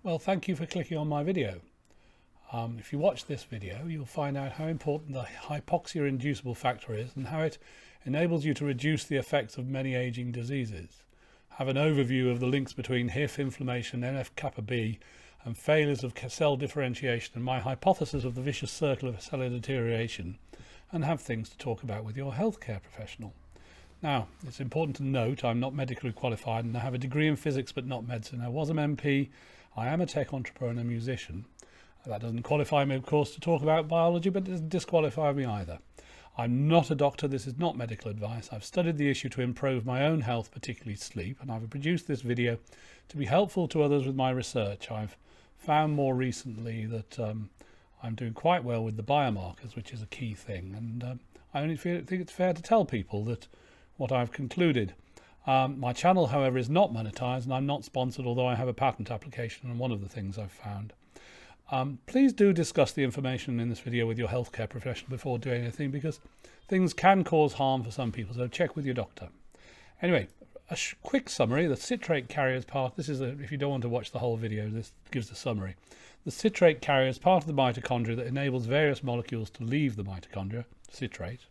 Well, thank you for clicking on my video. If you watch this video, you'll find out how important the hypoxia inducible factor is and how it enables you to reduce the effects of many aging diseases. Have an overview of the links between HIF, inflammation, NF-kappa B, and failures of cell differentiation and my hypothesis of the vicious circle of cellular deterioration, and have things to talk about with your healthcare professional. Now, it's important to note I'm not medically qualified and I have a degree in physics but not medicine. I was an MP, I am a tech entrepreneur and a musician. That doesn't qualify me, of course, to talk about biology, but it doesn't disqualify me either. I'm not a doctor, this is not medical advice. I've studied the issue to improve my own health, particularly sleep, and I've produced this video to be helpful to others with my research. I've found more recently that I'm doing quite well with the biomarkers, which is a key thing, and I only think it's fair to tell people that what I've concluded. My channel, however, is not monetized and I'm not sponsored, although I have a patent application on one of the things I've found. Please do discuss the information in this video with your healthcare professional before doing anything, because things can cause harm for some people, so check with your doctor. Anyway, a quick summary. The citrate carriers part, if you don't want to watch the whole video, this gives a summary. The citrate carrier is part of the mitochondria that enables various molecules to leave the mitochondria, citrate,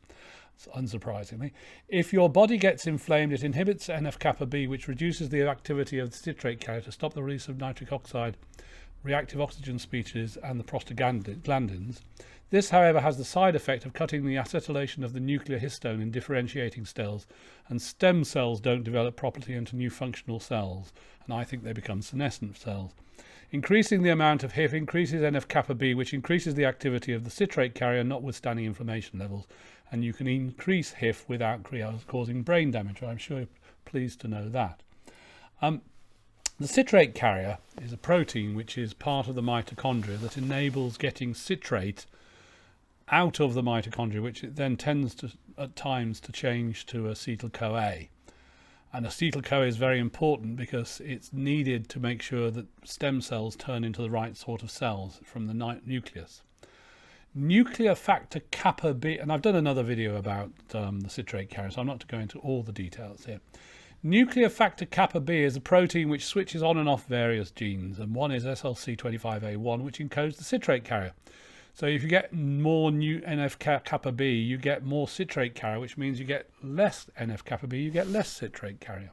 unsurprisingly. If your body gets inflamed, it inhibits NF-kappa B, which reduces the activity of the citrate carrier to stop the release of nitric oxide, reactive oxygen species, and the prostaglandins. This, however, has the side effect of cutting the acetylation of the nuclear histone in differentiating cells, and stem cells don't develop properly into new functional cells, and I think they become senescent cells. Increasing the amount of HIF increases NF-kappa B, which increases the activity of the citrate carrier, notwithstanding inflammation levels, and you can increase HIF without causing brain damage. I'm sure you're pleased to know that. The citrate carrier is a protein which is part of the mitochondria that enables getting citrate out of the mitochondria, which it then tends to, at times, to change to acetyl-CoA. And acetyl-CoA is very important because it's needed to make sure that stem cells turn into the right sort of cells from the nucleus. Nuclear factor kappa B, and I've done another video about the citrate carrier, so I'm not going into all the details here. Nuclear factor kappa B is a protein which switches on and off various genes, and one is SLC25A1, which encodes the citrate carrier. So if you get more NF-kappa B, you get more citrate carrier, which means you get less NF-kappa B, you get less citrate carrier.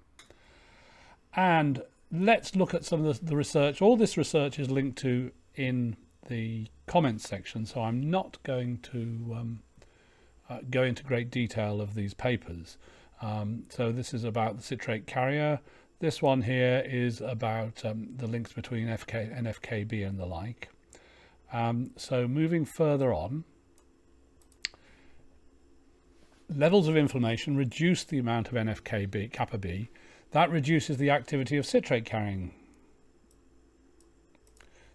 And let's look at some of the research. All this research is linked to in the comments section, so I'm not going to go into great detail of these papers. So this is about the citrate carrier. This one here is about the links between NF-kB and the like. So moving further on, levels of inflammation reduce the amount of NF-kappa B. That reduces the activity of citrate carrying.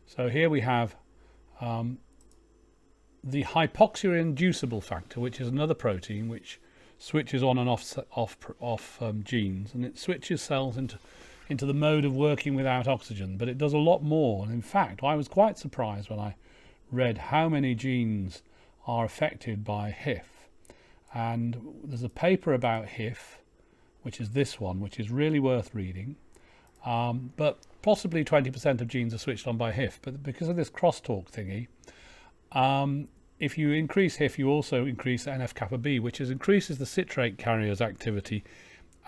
So here we have the hypoxia inducible factor, which is another protein which switches on and off genes, and it switches cells into the mode of working without oxygen, but it does a lot more. And in fact, I was quite surprised when I read how many genes are affected by HIF. And there's a paper about HIF, which is this one, which is really worth reading. But possibly 20% of genes are switched on by HIF, but because of this crosstalk thingy, if you increase HIF, you also increase NF-kappa B, which increases the citrate carrier's activity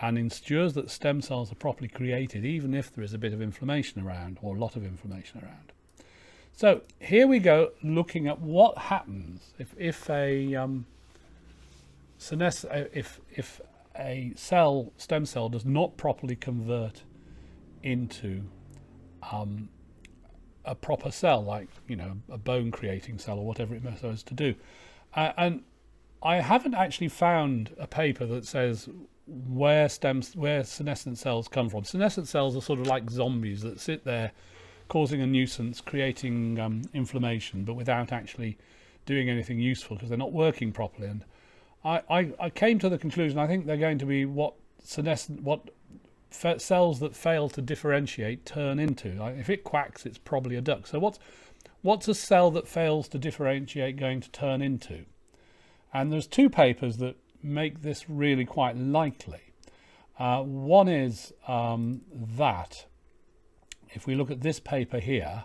and ensures that stem cells are properly created, even if there is a bit of inflammation around, or a lot of inflammation around. So here we go, looking at what happens if a stem cell does not properly convert into a proper cell, like, you know, a bone creating cell or whatever it supposed to do. And I haven't actually found a paper that says where senescent cells come from. Senescent cells are sort of like zombies that sit there causing a nuisance, creating inflammation, but without actually doing anything useful because they're not working properly. And I came to the conclusion I think they're going to be what cells that fail to differentiate turn into. Like, if it quacks, it's probably a duck. So what's a cell that fails to differentiate going to turn into? And there's two papers that make this really quite likely. One is that if we look at this paper here,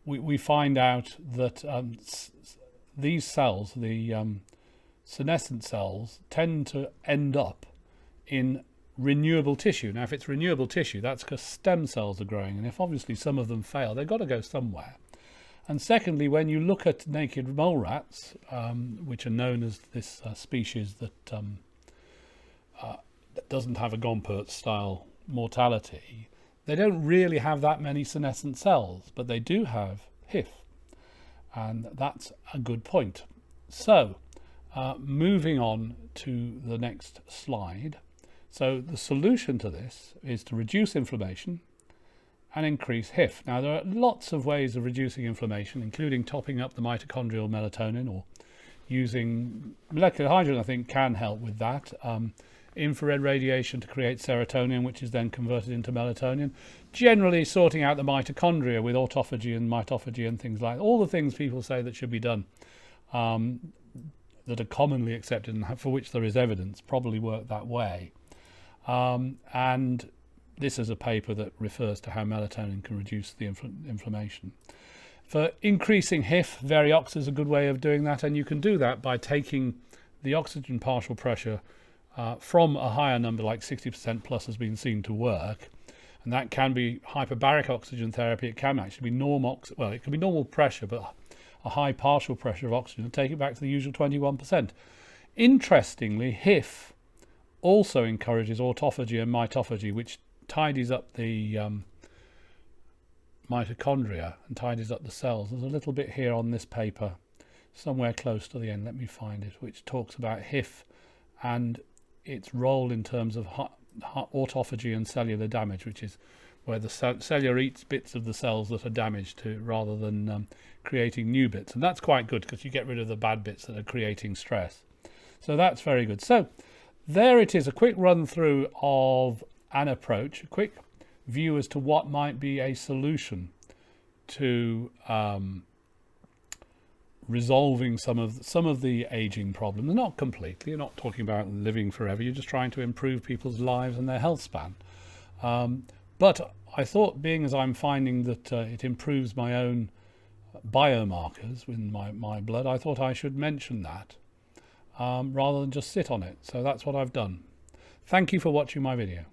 we find out that these cells, the senescent cells, tend to end up in renewable tissue. Now, if it's renewable tissue, that's because stem cells are growing, and if obviously some of them fail, they've got to go somewhere. And secondly, when you look at naked mole rats, which are known as this species that doesn't have a Gompertz style mortality, they don't really have that many senescent cells, but they do have HIF, and that's a good point. So moving on to the next slide. So the solution to this is to reduce inflammation and increase HIF. Now, there are lots of ways of reducing inflammation, including topping up the mitochondrial melatonin, or using molecular hydrogen, I think, can help with that. Infrared radiation to create serotonin, which is then converted into melatonin. Generally sorting out the mitochondria with autophagy and mitophagy and things like that. All the things people say that should be done, that are commonly accepted and for which there is evidence, probably work that way. And this is a paper that refers to how melatonin can reduce the inflammation. For increasing HIF, Variox is a good way of doing that, and you can do that by taking the oxygen partial pressure from a higher number, like 60% plus has been seen to work, and that can be hyperbaric oxygen therapy. It can actually be it can be normal pressure, but a high partial pressure of oxygen, and take it back to the usual 21%. Interestingly, HIF also encourages autophagy and mitophagy, which tidies up the mitochondria and tidies up the cells. There's a little bit here on this paper, somewhere close to the end, let me find it, which talks about HIF and its role in terms of autophagy and cellular damage, which is where the cellular eats bits of the cells that are damaged rather than creating new bits. And that's quite good because you get rid of the bad bits that are creating stress. So that's very good. So there it is, a quick run through of an approach, a quick view as to what might be a solution to resolving some of the aging problems. Not completely, you're not talking about living forever, you're just trying to improve people's lives and their health span. But I thought, being as I'm finding that it improves my own biomarkers in my blood, I thought I should mention that rather than just sit on it. So that's what I've done. Thank you for watching my video.